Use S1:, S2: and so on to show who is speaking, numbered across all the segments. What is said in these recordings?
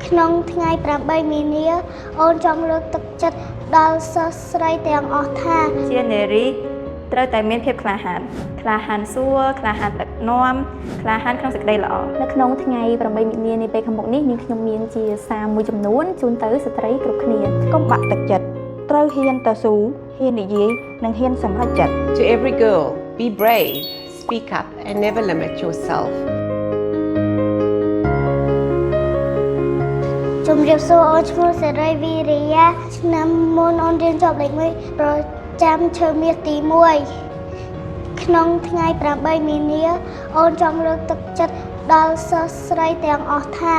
S1: ក្នុងថ្ងៃ8មីនាអូនចង់លើកទឹកចិត្តដល់សិស្សស្រីទាំងអស់ថា
S2: ជានារីត្រូវតែមានភាពក្លាហានសួរក្លាហានដឹកនាំក្លាហានក្នុងសេចក្តីល្អ
S3: នៅក្នុងថ្ងៃ8មីនានាពេលខាងមុខនេះនាងខ្ញុំមានជាសារមួយចំនួនជូនទៅស្ត្រីគ្រប់គ្នា
S4: កុំបាក់ទឹកចិត្តត្រូវហ៊ានតស៊ូហ៊ាននិយាយនិងហ៊ានសម្រេចចិត្ត
S5: To every girl, be brave, speak up and never limit yourself.
S1: ជំរាបសួរអូនឈ្មោះសេរីវីរិយាឆ្នាំមុនអូនរៀនចប់លេខ1ប្រចាំឈើមាសទី1ក្នុងថ្ងៃ8មីនាអូនចង់លើកទឹកចិត្តដល់សិស្សស្រីទាំងអស់ថា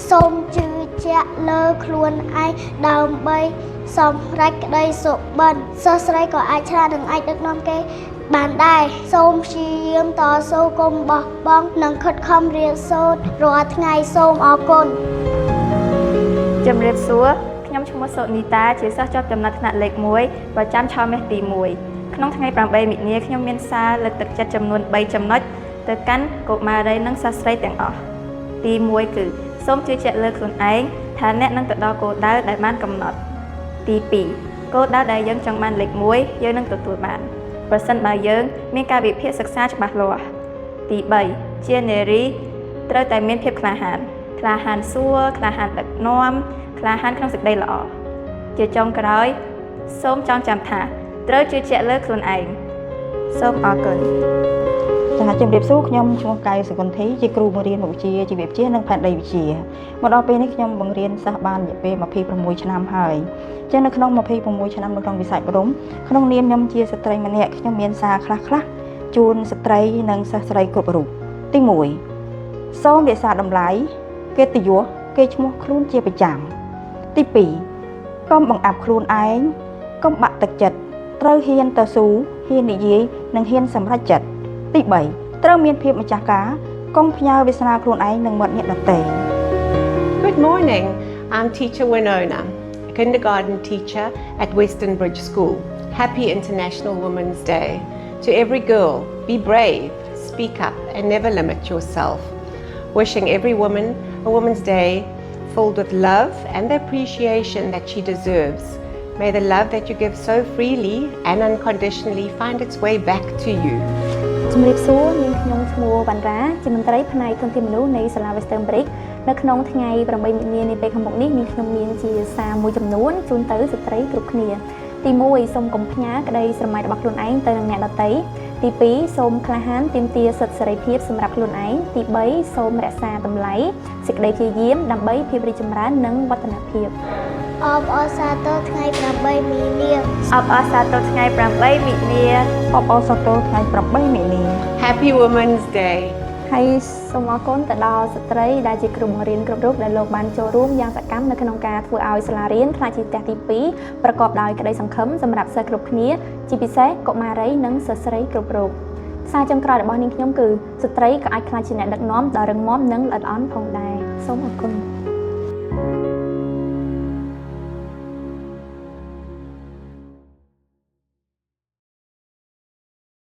S1: សូមជឿជាក់លើខ្លួនឯងដើម្បីសម្រេចក្តីសុបិនសិស្សស្រីក៏អាចឆ្លាតនិងអាចដឹកនាំគេបានដែរសូមព្យាយាមតស៊ូកុំបោះបង់និងខិតខំរៀនសូត្ររាល់ថ្ងៃសូមអរគុណ
S2: ជំរាបសួរខ្ញុំឈ្មោះសុនីតាជាសិស្សជាប់ចំណាត់ថ្នាក់លេខ1ប្រចាំឆមាសទី1ក្នុងថ្ងៃ8មីនាខ្ញុំមានសារលើកទឹកចិត្តចំនួន3ចំណុចទៅកាន់កុមារីនិងសិស្សស្រីទាំងអស់ទី1គឺសូមជឿជាក់លើខ្លួនឯងថាអ្នកនឹងទៅដល់គោលដៅដែលបានកំណត់ទី2គោលដៅដែលយើងចង់បានលេខ1យើងនឹងទទួលបានប្រសិនបើយើងមានការវិភាគសិក្សាច្បាស់លាស់ទី3ជានារីត្រូវតែមានភាពក្លាហានសួរក្លាហានដឹកនាំក្លាហានក្នុងសេចក្តីល្អជាចុងក្រោយសូមចងចាំថាត្រូវជឿជាក់លើខ្លួនឯងសូមអរគុណ
S4: ចា៎ជំរាបសួរខ្ញុំឈ្មោះកៅសុគន្ធីជាគ្រូបង្រៀនមុខវិជ្ជាជីវវិទ្យានិងផែនដីវិទ្យាមកដល់ពេលនេះខ្ញុំបង្រៀនសិស្សបានរយៈពេល26ឆ្នាំហើយចឹងនៅក្នុង26ឆ្នាំនៅក្នុងវិស័យអប់រំក្នុងនាមខ្ញុំជាស្ត្រីម្នាក់ខ្ញុំមានសារខ្លះជូនស្ត្រីនិងសិស្សស្រីគ្រប់រូបទី1សូមរក្សាតម្លៃកិត្តិយសគេឈ្មោះខ្លួនជាប្រចាំទី2កុំបង្អាប់ខ្លួនឯងកុំបាក់ទឹកចិត្តត្រូវហ៊ានតស៊ូហ៊ាននិយាយនិងហ៊ានសម្រេចចិត្តទី3ត្រូវមានភាពម្ចាស់ការកុំផ្ញើវាសនាខ្លួនឯងនឹងមាត់អ្នកដទៃ
S5: Good morning, I'm teacher Winona, a kindergarten teacher at Western Bridge School. Happy International Women's Day. To every girl, be brave, speak up and never limit yourself. Wishing every woman a Women's Day filled with love and the appreciation that she deserves. May the love that you give so freely and unconditionally find its way back to you.
S3: ជំរាបសួរនាងខ្ញុំឈ្មោះវណ្ណរាជាមន្ត្រីផ្នែកធនធានមនុស្សនៃសាលា Western Bridge នៅក្នុងថ្ងៃ8មីនានាពេលខាងមុខនេះនាងខ្ញុំមានជាសារមួយចំនួនជូនទៅស្ត្រីគ្រប់គ្នាទី1សូមកុំផ្ញើក្តីស្រមៃរបស់ខ្លួនឯងទៅនឹងអ្នកដទៃទី2សូមក្លាហានទាមទារសិទ្ធិសេរីភាពសម្រាប់ខ្លួនឯងទី3សូមរក្សាតម្លៃសេចក្តីព្យាយាមដើម្បីភាពរីកចម្រើននិងវឌ្ឍនភាព
S1: អបអរសាទរថ្ងៃ8មីនា
S2: អបអរសាទរថ្ងៃ8មីនា
S4: អបអរសាទរថ្ងៃ8មីនា
S5: Happy Women's Day.
S3: ហើយសូមអរគុណទៅដល់ស្ត្រីដែលជាគ្រូបង្រៀនគ្រប់រូបដែលលោកបានចូលរួមយ៉ាងសកម្មនៅក្នុងការធ្វើឲ្យសាលារៀនក្លាយជាផ្ទះទី2ប្រកបដោយក្តីសង្ឃឹមសម្រាប់សិស្សគ្រប់គ្នាជាពិសេសកុមារីនិងសិស្សស្រីគ្រប់រូបសារចុងក្រោយរបស់នាងខ្ញុំគឺស្ត្រីក៏អាចក្លាយជាអ្នកដឹកនាំដ៏រឹងមាំនិងល្អិតល្អន់ផងដែរសូមអរគុណ